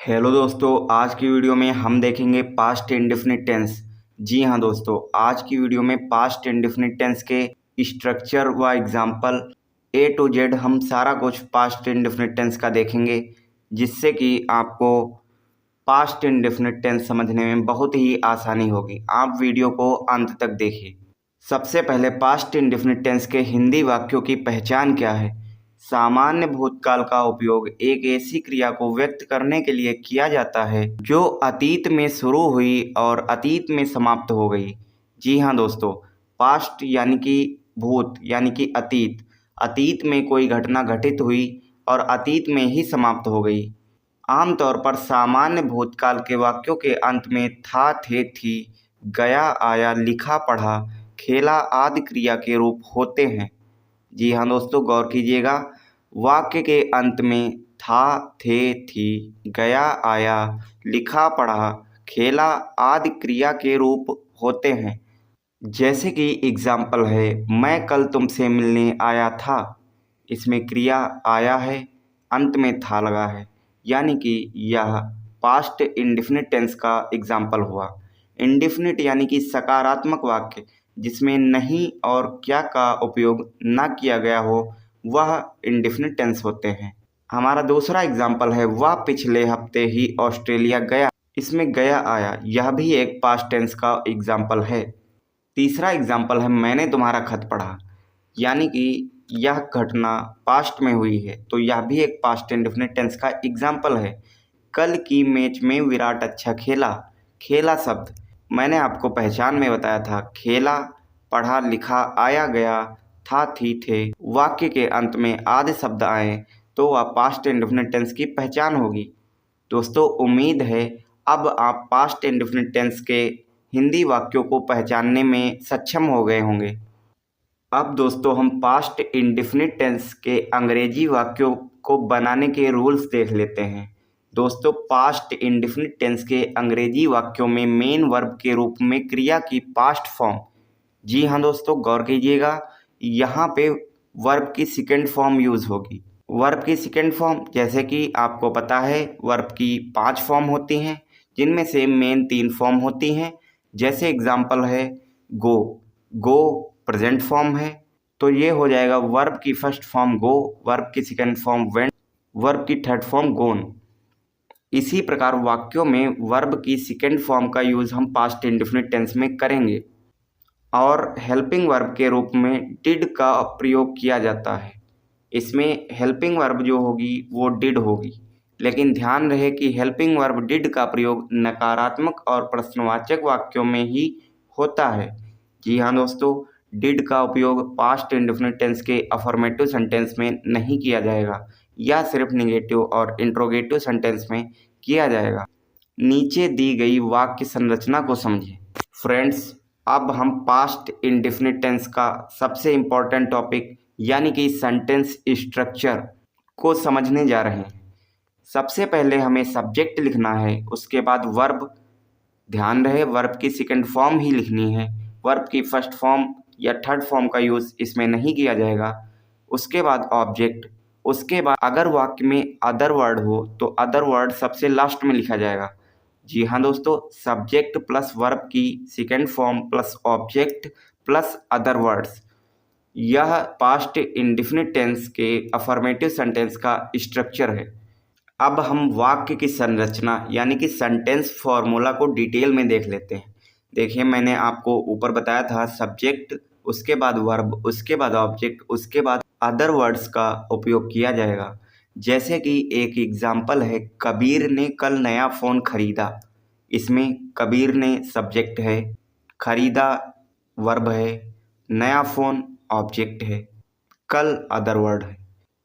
Hello दोस्तों, आज की वीडियो में हम देखेंगे पास्ट इंडेफिनिट टेंस। जी हाँ दोस्तों, आज की वीडियो में पास्ट इंडेफिनिट टेंस के स्ट्रक्चर व एग्जाम्पल ए टू जेड हम सारा कुछ पास्ट इंडेफिनिट टेंस का देखेंगे, जिससे कि आपको पास्ट इंडेफिनिट टेंस समझने में बहुत ही आसानी होगी। आप वीडियो को अंत तक देखिए। सबसे पहले पास्ट इंडेफिनिट टेंस के हिंदी वाक्यों की पहचान क्या है। सामान्य भूतकाल का उपयोग एक ऐसी क्रिया को व्यक्त करने के लिए किया जाता है जो अतीत में शुरू हुई और अतीत में समाप्त हो गई। जी हाँ दोस्तों, पास्ट यानी कि भूत यानी कि अतीत। अतीत में कोई घटना घटित हुई और अतीत में ही समाप्त हो गई। आमतौर पर सामान्य भूतकाल के वाक्यों के अंत में था, थे, थी, गया, आया, लिखा, पढ़ा, खेला आदि क्रिया के रूप होते हैं। जी हाँ दोस्तों, गौर कीजिएगा। वाक्य के अंत में था, थे, थी, गया, आया, लिखा, पढ़ा, खेला आदि क्रिया के रूप होते हैं। जैसे कि एग्जाम्पल है, मैं कल तुमसे मिलने आया था। इसमें क्रिया आया है, अंत में था लगा है, यानी कि यह पास्ट इंडेफिनिट टेंस का एग्जाम्पल हुआ। इंडेफिनिट यानी कि सकारात्मक वाक्य जिसमें नहीं और क्या का उपयोग न किया गया हो, वह इंडेफिनिट टेंस होते हैं। हमारा दूसरा एग्जाम्पल है, वह पिछले हफ्ते ही ऑस्ट्रेलिया गया। इसमें गया आया, यह भी एक पास्ट टेंस का एग्जाम्पल है। तीसरा एग्जाम्पल है, मैंने तुम्हारा खत पढ़ा, यानी कि यह घटना पास्ट में हुई है, तो यह भी एक पास्ट इंडेफिनिट टेंस का एग्जाम्पल है। कल की मैच में विराट अच्छा खेला। खेला शब्द मैंने आपको पहचान में बताया था। खेला, पढ़ा, लिखा, आया, गया, था, थी, थे, वाक्य के अंत में आदि शब्द आए तो वह पास्ट इंडेफिनिट टेंस की पहचान होगी। दोस्तों, उम्मीद है अब आप पास्ट इंडेफिनिट टेंस के हिंदी वाक्यों को पहचानने में सक्षम हो गए होंगे। अब दोस्तों, हम पास्ट इंडेफिनिट टेंस के अंग्रेजी वाक्यों को बनाने के रूल्स देख लेते हैं। दोस्तों, पास्ट इंडेफिनिट टेंस के अंग्रेजी वाक्यों में मेन वर्ब के रूप में क्रिया की पास्ट फॉर्म। जी हाँ दोस्तों, गौर कीजिएगा, यहाँ पे वर्ब की सेकंड फॉर्म यूज़ होगी। वर्ब की सेकंड फॉर्म, जैसे कि आपको पता है, वर्ब की 5 फॉर्म होती हैं, जिनमें से मेन 3 फॉर्म होती हैं। जैसे एग्जाम्पल है, गो। गो प्रेजेंट फॉर्म है, तो ये हो जाएगा वर्ब की फर्स्ट फॉर्म गो, वर्ब की सेकंड फॉर्म वेंट, वर्ब की थर्ड फॉर्म गोन। इसी प्रकार वाक्यों में वर्ब की सेकंड फॉर्म का यूज़ हम पास्ट इंडेफिनिट टेंस में करेंगे और हेल्पिंग वर्ब के रूप में डिड का प्रयोग किया जाता है। इसमें हेल्पिंग वर्ब जो होगी वो डिड होगी, लेकिन ध्यान रहे कि हेल्पिंग वर्ब डिड का प्रयोग नकारात्मक और प्रश्नवाचक वाक्यों में ही होता है। जी हाँ दोस्तों, डिड का उपयोग पास्ट इंडेफिनिट टेंस के अफर्मेटिव सेंटेंस में नहीं किया जाएगा, यह सिर्फ निगेटिव और इंट्रोगेटिव सेंटेंस में किया जाएगा। नीचे दी गई वाक्य संरचना को समझें। फ्रेंड्स, अब हम पास्ट इंडेफिनिट टेंस का सबसे इम्पोर्टेंट टॉपिक यानी कि सेंटेंस स्ट्रक्चर को समझने जा रहे हैं। सबसे पहले हमें सब्जेक्ट लिखना है, उसके बाद वर्ब। ध्यान रहे, वर्ब की सेकंड फॉर्म ही लिखनी है, वर्ब की फर्स्ट फॉर्म या थर्ड फॉर्म का यूज़ इसमें नहीं किया जाएगा। उसके बाद ऑब्जेक्ट। उसके बाद अगर वाक्य में अदर वर्ड हो तो अदर वर्ड सबसे लास्ट में लिखा जाएगा। जी हाँ दोस्तों, सब्जेक्ट प्लस वर्ब की second form plus object plus other words, यह पास्ट इंडेफिनिट टेंस के अफर्मेटिव सेंटेंस का स्ट्रक्चर है। अब हम वाक्य की संरचना यानी कि सेंटेंस फॉर्मूला को डिटेल में देख लेते हैं। देखिए, मैंने आपको ऊपर बताया था सब्जेक्ट, उसके बाद वर्ब, उसके बाद ऑब्जेक्ट, उसके बाद अदर वर्ड्स का उपयोग किया जाएगा। जैसे कि एक एग्जाम्पल है, कबीर ने कल नया फ़ोन खरीदा। इसमें कबीर ने सब्जेक्ट है, खरीदा वर्ब है, नया फ़ोन ऑब्जेक्ट है, कल अदर वर्ड है।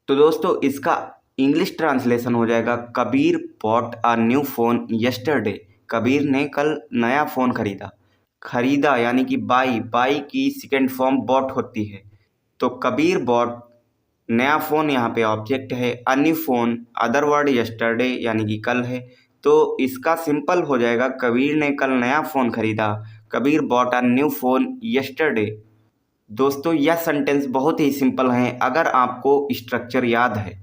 तो दोस्तों, इसका इंग्लिश ट्रांसलेशन हो जाएगा, Kabir bought a new phone yesterday. Kabir ने कल नया फ़ोन खरीदा। खरीदा यानी कि बाई, बाई की सेकंड फॉर्म बॉट होती है, तो कबीर बॉट नया फ़ोन यहाँ पे ऑब्जेक्ट है, a new phone other word yesterday यानी कि कल है। तो इसका सिंपल हो जाएगा, कबीर ने कल नया फ़ोन खरीदा, Kabir bought a new phone yesterday. दोस्तों, यह सेंटेंस बहुत ही सिंपल है अगर आपको स्ट्रक्चर याद है।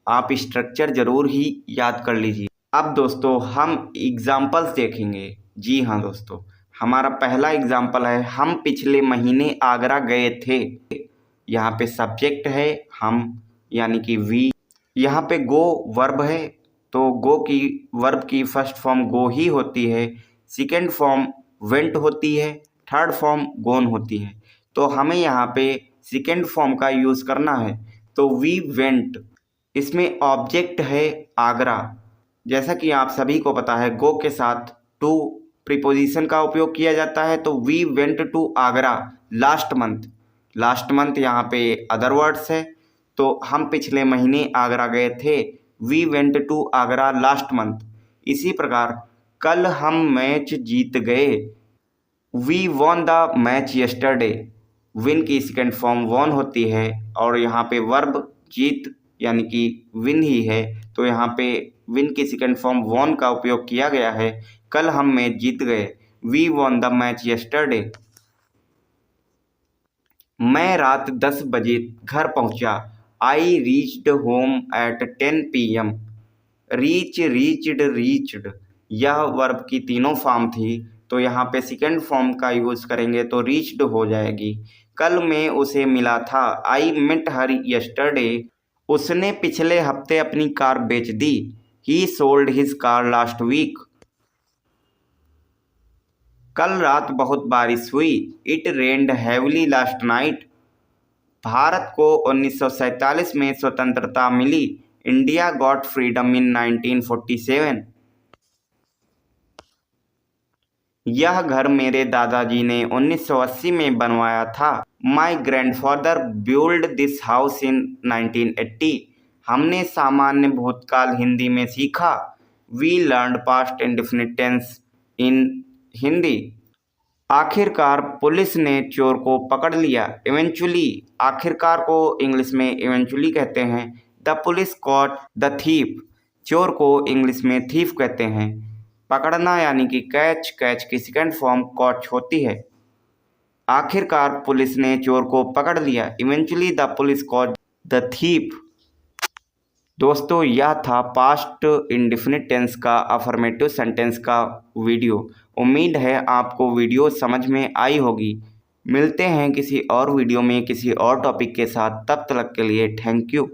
आप स्ट्रक्चर ज़रूर ही याद कर लीजिए। अब दोस्तों हम एग्जाम्पल्स देखेंगे। जी हाँ दोस्तों, हमारा पहला एग्जाम्पल है हम पिछले महीने आगरा गए थे। यहाँ पे सब्जेक्ट है हम यानी कि वी। यहाँ पे गो वर्ब है, तो गो की वर्ब की फर्स्ट फॉर्म गो ही होती है, सेकेंड फॉर्म वेंट होती है, थर्ड फॉर्म गोन होती है। तो हमें यहाँ पे सेकेंड फॉर्म का यूज़ करना है, तो वी वेंट। इसमें ऑब्जेक्ट है आगरा। जैसा कि आप सभी को पता है गो के साथ टू प्रीपोजिशन का उपयोग किया जाता है, तो we went to Agra last month. Last month यहाँ पे अदर वर्ड्स है, तो हम पिछले महीने आगरा गए थे, we went to Agra last month. इसी प्रकार कल हम मैच जीत गए, we won the match yesterday. Win की सेकेंड फॉर्म वॉन होती है और यहाँ पे वर्ब जीत यानी कि विन ही है, तो यहाँ पे विन की सेकेंड फॉर्म वॉन का उपयोग किया गया है। कल हम मैच जीत गए, we won the match yesterday. मैं रात 10 बजे घर पहुंचा, I reached home at 10 PM। Reach, reached, reached यह वर्ब की तीनों फॉर्म थी, तो यहाँ पे सेकेंड फॉर्म का यूज़ करेंगे तो रीच्ड हो जाएगी। कल मैं उसे मिला था, आई मेट हर यस्टरडे। उसने पिछले हफ्ते अपनी कार बेच दी, he sold his car last week. कल रात बहुत बारिश हुई, it rained heavily last night. Bharat को 1947 में स्वतंत्रता मिली, इंडिया गॉट फ्रीडम इन 1947। यह घर मेरे दादाजी ने 1980 में बनवाया था, my grandfather build this house in 1980। हमने सामान्य भूतकाल हिंदी में सीखा, we learned past indefinite tense in Hindi. आखिरकार पुलिस ने चोर को पकड़ लिया, इवेंचुअली। आखिरकार को इंग्लिश में इवेंचुअली कहते हैं। The police caught the thief. चोर को इंग्लिश में थीफ कहते हैं। पकड़ना यानी कि कैच, कैच की सेकेंड फॉर्म कॉट होती है। आखिरकार पुलिस ने चोर को पकड़ लिया, eventually the police caught the thief. दोस्तों यह था पास्ट इंडेफिनिट टेंस का अफर्मेटिव सेंटेंस का वीडियो। उम्मीद है आपको वीडियो समझ में आई होगी। मिलते हैं किसी और वीडियो में किसी और टॉपिक के साथ, तब तक के लिए थैंक यू।